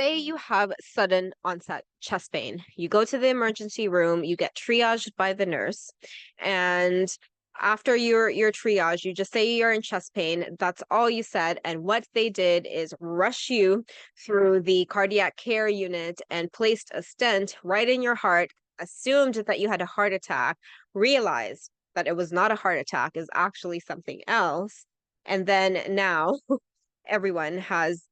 say you have sudden onset chest pain. You go to the emergency room, you get triaged by the nurse, and after your triage, you just say you're in chest pain. That's all you said. And what they did is rush you through the cardiac care unit and placed a stent right in your heart, assumed that you had a heart attack, realized that it was not a heart attack, is actually something else. And then now everyone has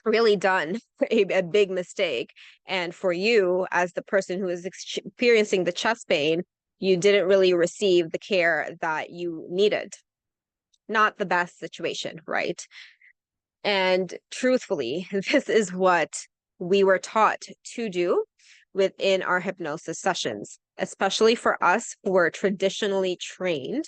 really done a big mistake. And for you, as the person who is experiencing the chest pain, you didn't really receive the care that you needed. Not the best situation, right? And truthfully, this is what we were taught to do within our hypnosis sessions, especially for us who were traditionally trained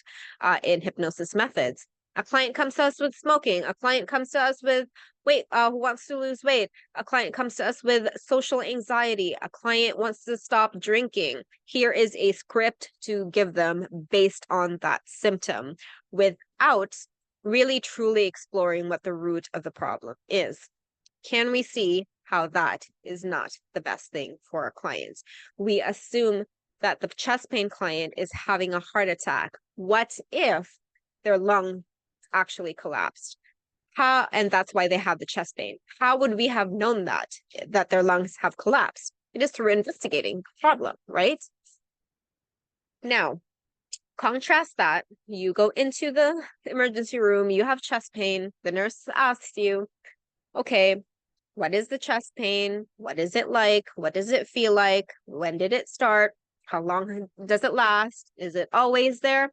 in hypnosis methods. A client comes to us with smoking. A client comes to us with who wants to lose weight. A client comes to us with social anxiety. A client wants to stop drinking. Here is a script to give them based on that symptom without really truly exploring what the root of the problem is. Can we see how that is not the best thing for our clients? We assume that the chest pain client is having a heart attack. What if their lung actually collapsed? How, and that's why they have the chest pain. How would we have known that their lungs have collapsed? It is through investigating the problem, right? Now, contrast that, you go into the emergency room, you have chest pain, the nurse asks you, okay, what is the chest pain? What is it like? What does it feel like? When did it start? How long does it last? Is it always there?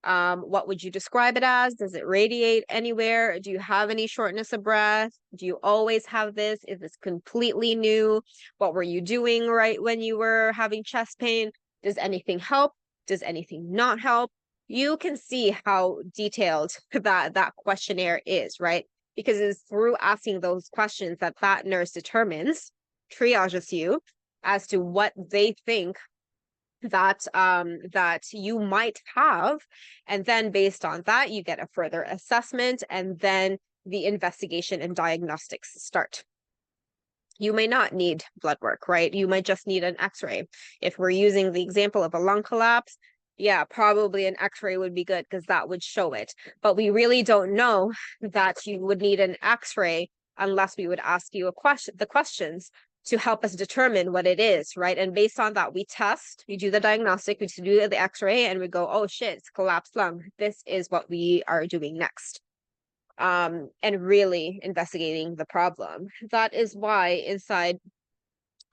What would you describe it as? Does it radiate anywhere? Do you have any shortness of breath? Do you always have this? Is this completely new? What were you doing right when you were having chest pain? Does anything help? Does anything not help? You can see how detailed that questionnaire is, right? Because it's through asking those questions that nurse determines, triages you as to what they think that you might have, and then based on that you get a further assessment, and then the investigation and diagnostics start. You may not need blood work, right? You might just need an x-ray. If we're using the example of a lung collapse, yeah, probably an x-ray would be good because that would show it. But we really don't know that you would need an x-ray unless we would ask you the questions to help us determine what it is, right? And based on that, we do the diagnostic, we do the x-ray, and we go, oh shit, it's collapsed lung. This is what we are doing next. And really investigating the problem. That is why inside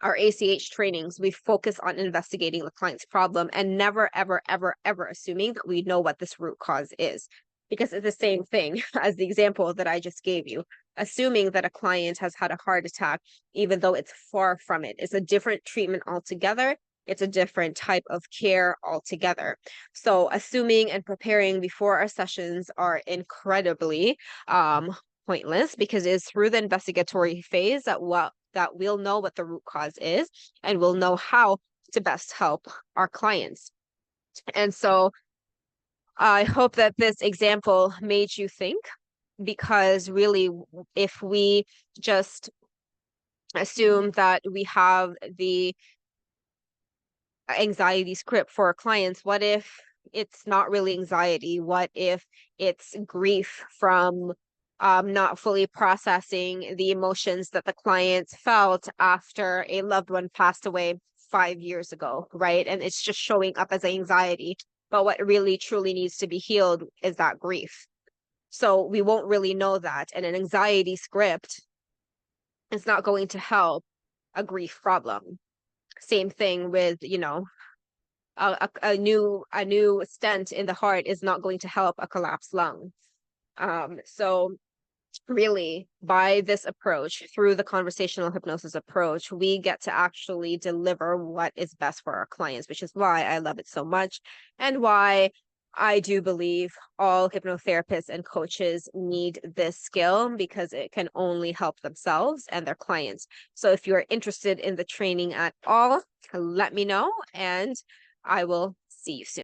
our ACH trainings, we focus on investigating the client's problem and never, ever, ever, ever assuming that we know what this root cause is. Because it's the same thing as the example that I just gave you. Assuming that a client has had a heart attack, even though it's far from it. It's a different treatment altogether. It's a different type of care altogether. So assuming and preparing before our sessions are incredibly pointless, because it's through the investigatory phase that we'll know what the root cause is, and we'll know how to best help our clients. And so I hope that this example made you think, because really, if we just assume that we have the anxiety script for our clients, what if it's not really anxiety? What if it's grief from not fully processing the emotions that the clients felt after a loved one passed away 5 years ago, right? And it's just showing up as anxiety. But what really truly needs to be healed is that grief. So we won't really know that. And an anxiety script is not going to help a grief problem. Same thing with, a new stent in the heart is not going to help a collapsed lung. So really, by this approach, through the conversational hypnosis approach, we get to actually deliver what is best for our clients, which is why I love it so much, and why I do believe all hypnotherapists and coaches need this skill, because it can only help themselves and their clients. So if you're interested in the training at all, let me know, and I will see you soon.